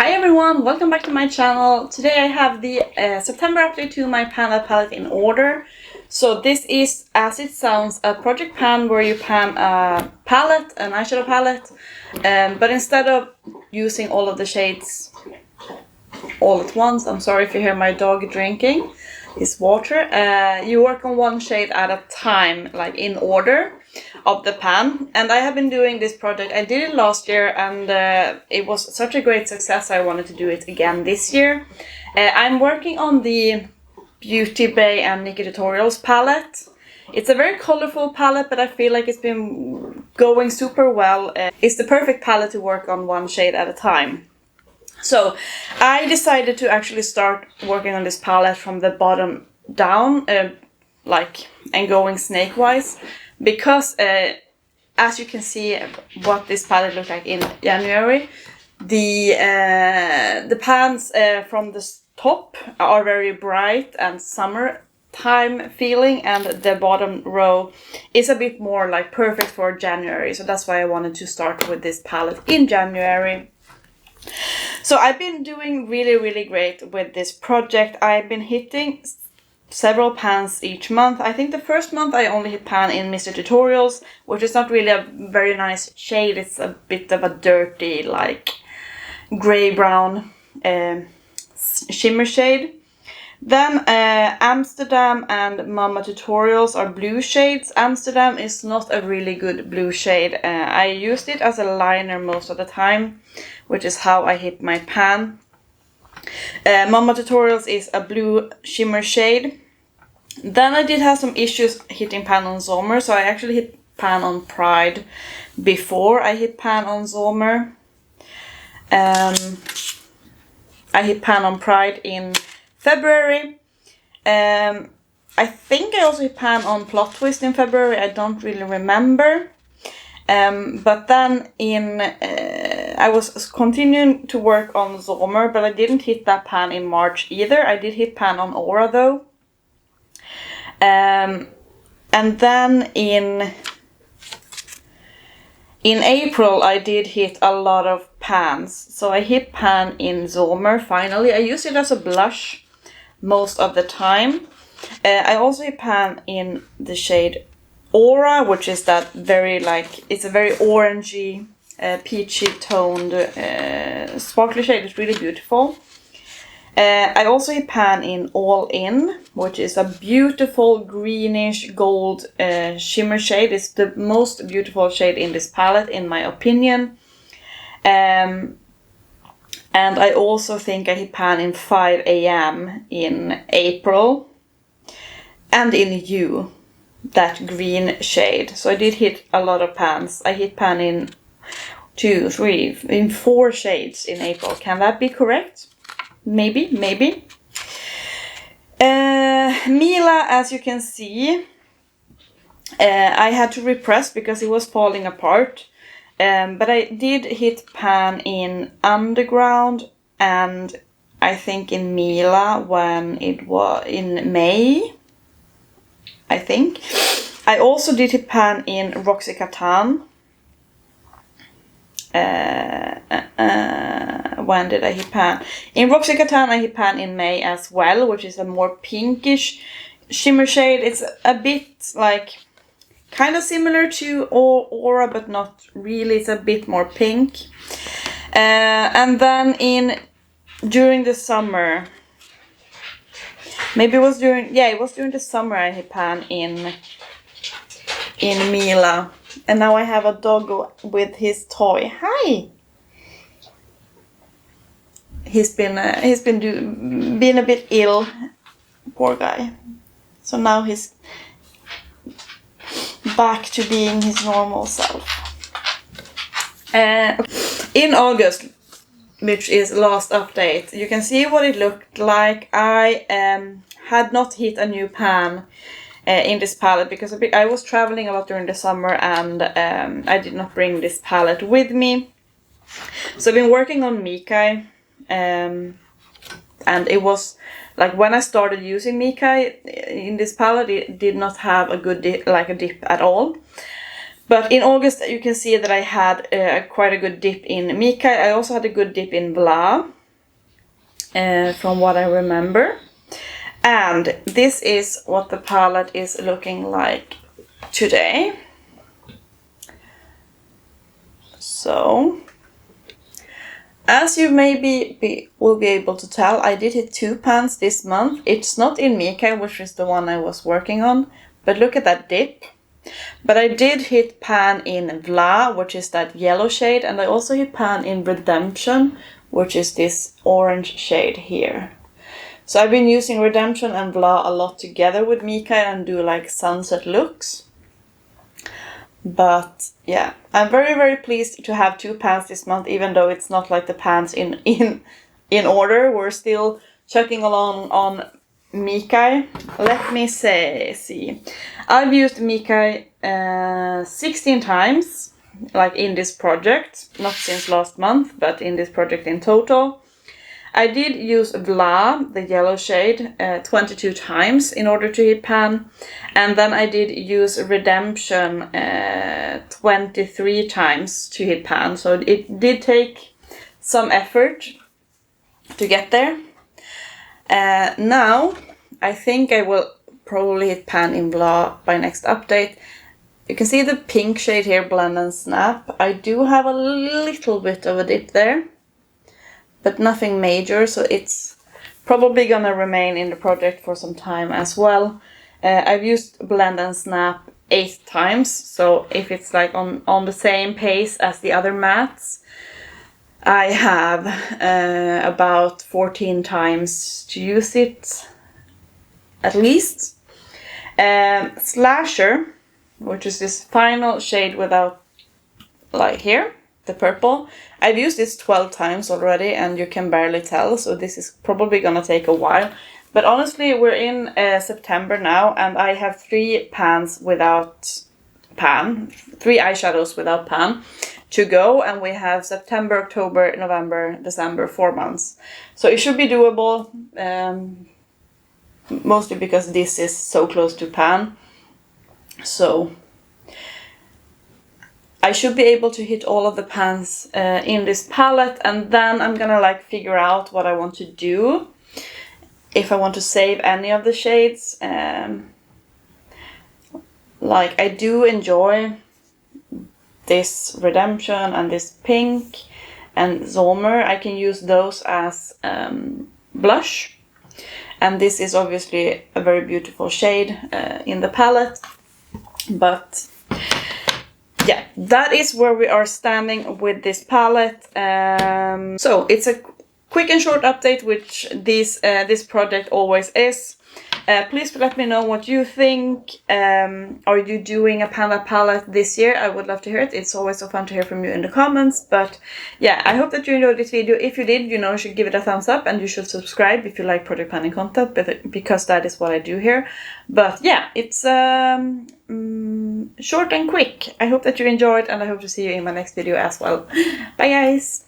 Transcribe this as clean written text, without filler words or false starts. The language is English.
Hi everyone, welcome back to my channel. Today I have the September update to my pan palette in order. So this is, as it sounds, a project pan where you pan a palette, an eyeshadow palette, but instead of using all of the shades all at once, I'm sorry if you hear my dog drinking his water, you work on one shade at a time, like in order of the pan. And I have been doing this project. I did it last year and it was such a great success. I wanted to do it again this year. I'm working on the Beauty Bay and Nikkietutorials palette. It's a very colorful palette, but I feel like it's been going super well. It's the perfect palette to work on one shade at a time. So I decided to actually start working on this palette from the bottom down, and going snake-wise, because as you can see what this palette looked like in January, the pans from the top are very bright and summertime feeling, and the bottom row is a bit more like perfect for January. So that's why I wanted to start with this palette in January. So I've been doing really great with this project. I've been hitting several pans each month. I think the first month I only hit pan in Nikkietutorials, which is not really a very nice shade. It's a bit of a dirty, like gray brown shimmer shade. Then Amsterdam and Mama Tutorials are blue shades. Amsterdam is not a really good blue shade. I used it as a liner most of the time, which is how I hit my pan. Mama Tutorials is a blue shimmer shade. Then I did have some issues hitting pan on Zomer, so I actually hit pan on Pride before I hit pan on Zomer. I hit pan on Pride in February. I think I also hit pan on Plot Twist in February. I don't really remember. But then I was continuing to work on Zomer, but I didn't hit that pan in March either. I did hit pan on Aura though. And then in April I did hit a lot of pans. So I hit pan in Zomer finally. I use it as a blush most of the time. I also hit pan in the shade Aura, which is that very it's a very orangey, peachy toned, sparkly shade. It's really beautiful. I also hit pan in All In, which is a beautiful greenish gold shimmer shade. It's the most beautiful shade in this palette, in my opinion. And I also think I hit pan in 5 AM in April, and in You, that green shade. So I did hit a lot of pans. I hit pan in 4 shades in April. Can that be correct? Maybe. Mila, as you can see, I had to repress because it was falling apart. But I did hit pan in Underground and I think in Mila when it was in May, I think. I also did hit pan in Roxy Catan. When did I hit pan? In Roxy Catan I hit pan in May as well, which is a more pinkish shimmer shade. It's a bit like kind of similar to Aura, but not really. It's a bit more pink. And then during the summer, maybe it was during the summer I hit pan in Mila. And now I have a dog with his toy. Hi. He's been a bit ill, poor guy. So now he's back to being his normal self. In August, which is last update, you can see what it looked like. I had not hit a new pan in this palette because I was traveling a lot during the summer and I did not bring this palette with me. So I've been working on Mikai, and it was like when I started using Mikai in this palette, it did not have a good dip at all. But in August you can see that I had quite a good dip in Mikai. I also had a good dip in Vla, from what I remember. And this is what the palette is looking like today. So, as you maybe will be able to tell, I did hit 2 pans this month. It's not in Mikai, which is the one I was working on, but look at that dip. But I did hit pan in Vla, which is that yellow shade, and I also hit pan in Redemption, which is this orange shade here. So I've been using Redemption and Vla a lot together with Mikai and do like sunset looks. But yeah, I'm very, very pleased to have 2 pans this month, even though it's not like the pans in order. We're still chugging along on Mikai. Let me see. I've used Mikai 16 times, like in this project. Not since last month, but in this project in total. I did use Vla, the yellow shade, 22 times in order to hit pan. And then I did use Redemption 23 times to hit pan. So it did take some effort to get there. Now, I think I will probably hit pan in Vla by next update. You can see the pink shade here, Blend and Snap. I do have a little bit of a dip there, but nothing major, so it's probably gonna remain in the project for some time as well. I've used Blend and Snap 8 times, so if it's like on the same pace as the other mattes, I have about 14 times to use it, at least. Slasher, which is this final shade without light here, the purple. I've used this 12 times already and you can barely tell, so this is probably gonna take a while. But honestly, we're in September now and I have 3 pans without pan, 3 eyeshadows without pan to go, and we have September, October, November, December, 4 months. So it should be doable, mostly because this is so close to pan. So I should be able to hit all of the pans in this palette, and then I'm gonna like figure out what I want to do. If I want to save any of the shades. Like I do enjoy this Redemption and this pink and Zomer. I can use those as blush. And this is obviously a very beautiful shade in the palette. But yeah, that is where we are standing with this palette. So it's a quick and short update, which this project always is. Please let me know what you think. Are you doing a panda palette this year? I would love to hear it. It's always so fun to hear from you in the comments. But yeah, I hope that you enjoyed this video. If you did, you should give it a thumbs up, and you should subscribe if you like project planning content, because that is what I do here. But yeah, it's short and quick. I hope that you enjoyed, and I hope to see you in my next video as well. Bye guys!